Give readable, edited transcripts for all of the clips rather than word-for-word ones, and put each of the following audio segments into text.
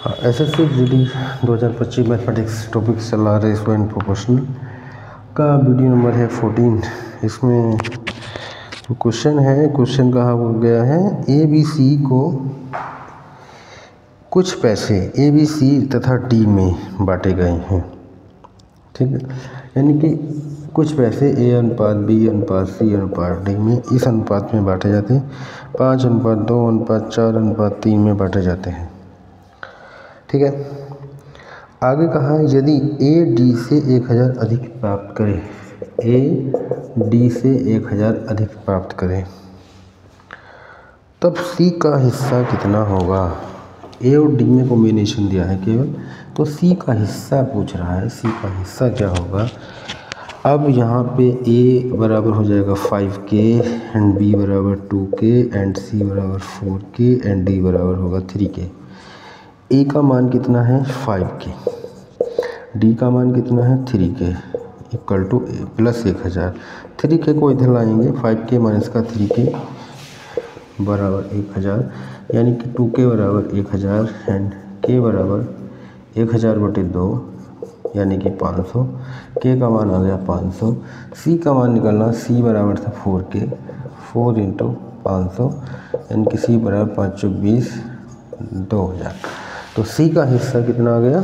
SSC GD 2025 mathematics topic चल रहा है रेशो एंड प्रोपोर्शनल का वीडियो नंबर है 14। इसमें क्वेश्चन है, क्वेश्चन कहा गया है ए बी सी को कुछ पैसे ए बी सी तथा डी में बांटे गए हैं। ठीक है, यानी कि कुछ पैसे ए अनुपात बी अनुपात सी अनुपात डी में इस अनुपात में बांटे जाते हैं। 5 अनुपात 2 अनुपात 4 अनुपात 3 में बांटे जाते हैं। ठीक है, आगे कहा यदि ए डी से 1000 अधिक प्राप्त करे, ए डी से 1000 अधिक प्राप्त करे तब सी का हिस्सा कितना होगा। ए और डी में कॉम्बिनेशन दिया है केवल, तो सी का हिस्सा पूछ रहा है, सी का हिस्सा क्या होगा। अब यहाँ पे ए बराबर हो जाएगा 5k एंड बी बराबर 2k एंड सी बराबर 4k एंड डी बराबर होगा 3k। ए का मान कितना है 5k, डी का मान कितना है 3k equal to A plus 1000। 3k को इधर लाएंगे, 5k माइनस का 3k बराबर 1000, यानी कि 2k बराबर 1000 एंड k बराबर 1000/2 यानी कि 500। k का मान आ गया 500। c का मान निकलना, c बराबर था 4k, 4 × 500 यानी कि c बराबर 5 × 20 2000। तो सी का हिस्सा कितना आ गया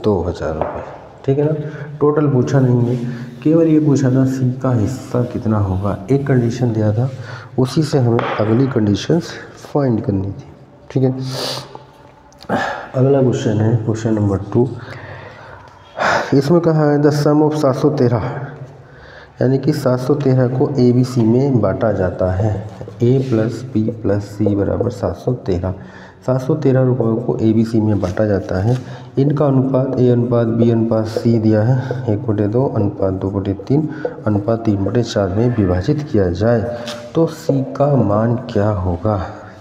2000 रुपये। ठीक है ना, टोटल पूछा नहीं है, केवल ये पूछा था सी का हिस्सा कितना होगा। एक कंडीशन दिया था, उसी से हमें अगली कंडीशंस फाइंड करनी थी। ठीक है, अगला क्वेश्चन है क्वेश्चन नंबर 2। इसमें कहा है द सम ऑफ 713, यानी कि 713 को ए बी सी में बांटा जाता है। ए प्लस बी प्लस सी बराबर 713। 713 रुपये को ए बी सी में बांटा जाता है। इनका अनुपात ए अनुपात बी अनुपात सी दिया है 1/2 अनुपात 2/3 अनुपात 3/4 में विभाजित किया जाए तो सी का मान क्या होगा।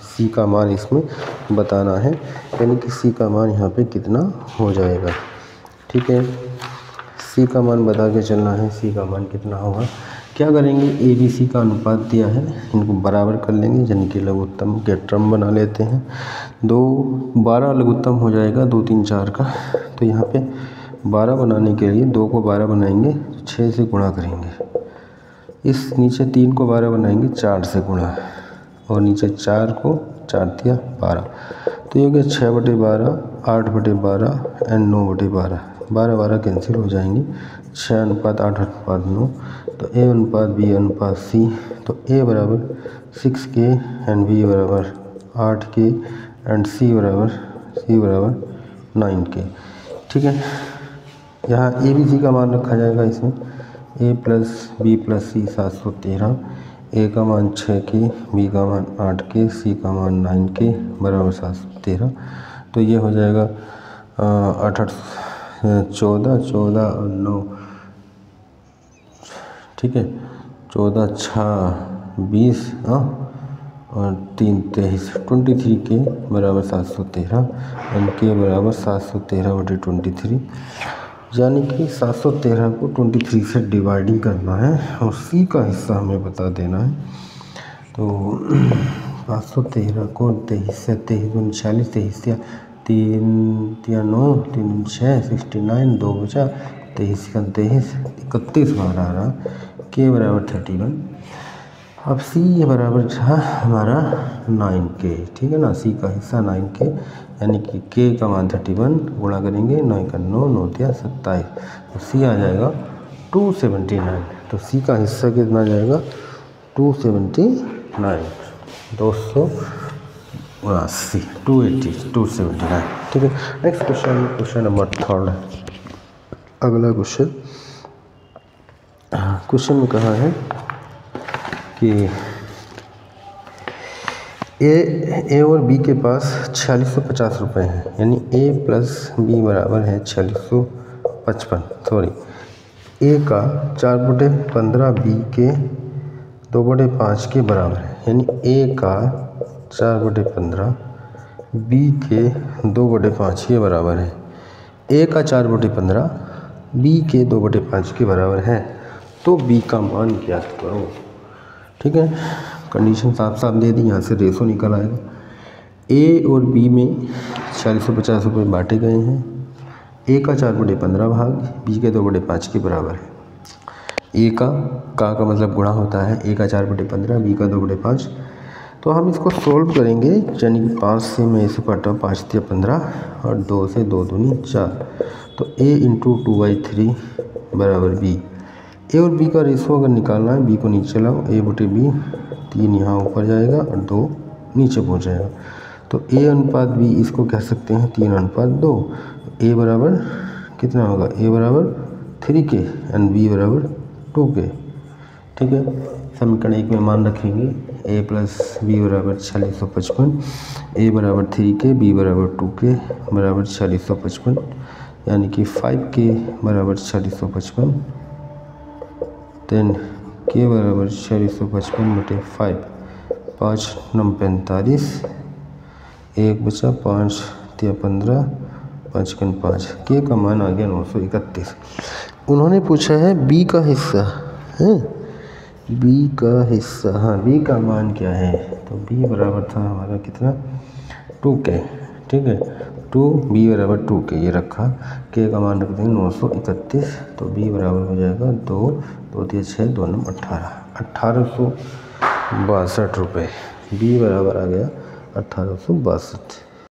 सी का मान इसमें बताना है, यानी कि सी का मान यहाँ पे कितना हो जाएगा। ठीक है, सी का मान बता के चलना है, सी का मान कितना होगा। क्या करेंगे, ए बी सी का अनुपात दिया है, इनको बराबर कर लेंगे, यानी कि लघुत्तम के टर्म बना लेते हैं। 12 लघुत्तम हो जाएगा 2 3 4 का, तो यहाँ पे 12 बनाने के लिए 2 को 12 बनाएंगे 6 से गुणा करेंगे। इस नीचे 3 को 12 बनाएंगे 4 से गुणा, और नीचे 4 को 4 दिया 12, तो ये हो गया 6/12 8/12 एंड 9/12। 12 कैंसिल हो जाएंगे, 6 अनुपात 8 अनुपात 9, तो ए अनुपात बी अनुपात सी, तो ए बराबर 6k एंड बी बराबर 8k एंड सी बराबर 9k। ठीक है, यहाँ ए बी सी का मान रखा जाएगा इसमें, ए प्लस बी प्लस सी 713, ए का मान 6k, बी का मान 8k, सी का मान 9k बराबर 713। तो ये हो जाएगा 14 और 9, ठीक है, 14 6 20 और 3 23 23k बराबर 713 एंड के बराबर 713/23, यानी कि 713 को 23 से डिवाइडिंग करना है और सी का हिस्सा हमें बता देना है। तो 713 को 23 से 23 40 23 3 9 3 6 69 2 बचा 23 31 बार आ रहा, के बराबर 31। अब सी बराबर था हमारा 9k। ठीक है ना, सी का हिस्सा 9k, यानी कि k का मान 31, गुणा करेंगे 9 का 9 9 दिया 27, तो सी आ जाएगा 279। तो सी का हिस्सा कितना जाएगा 279, 279। ठीक है, नेक्स्ट क्वेश्चन क्वेश्चन नंबर 3। अगला क्वेश्चन में कहा है कि ए और बी के पास 4650 रुपये हैं, यानी ए प्लस बी बराबर है 4655। सॉरी, ए का 4/15 बी के 2/5 के बराबर है, यानी ए का 4/15 बी के 2/5 के बराबर है। ए का 4/15 बी के 2/5 के बराबर है, तो बी का मान ज्ञात करो। ठीक है, कंडीशन साफ साफ दे दी, यहाँ से रेशो निकल आएगा। ए और बी में 4650 रुपये बांटे गए हैं। ए का 4/15 भाग बी के 2/5 के बराबर है। ए का मतलब गुणा होता है, ए का 4/15 बी का 2/5। तो हम इसको सोल्व करेंगे, यानी कि 5 से मैं इसे काटा, 5 × 15 और 2 से 2 दूनी 4। तो a × 2/3 बराबर b। ए और बी का रेशो अगर निकालना है, बी को नीचे लाओ, a/b, 3 यहाँ ऊपर जाएगा और 2 नीचे पहुँच जाएगा। तो a अनुपात b इसको कह सकते हैं 3:2। a बराबर कितना होगा, a बराबर 3k एंड b बराबर 2k। ठीक है, समीकरण 1 में मान रखेंगे a + b बराबर 4655, a बराबर 3k, b बराबर 2k बराबर 4655, यानी कि 5k बराबर 4655, देन k बराबर 4655/5, 5 × 9 = 45, 1 बचा, 5 × 15, 5 × 5, k का मान आ गया 931। उन्होंने पूछा है b का हिस्सा है, b का हिस्सा, हाँ b का मान क्या है, तो b बराबर था हमारा कितना, 2k। ठीक है, 2b बराबर 2k ये रखा, k का मान रख देंगे 931। तो b बराबर हो जाएगा 2, 2 × 6, 2 × 18, 1862 रुपये। b बराबर आ गया 1862।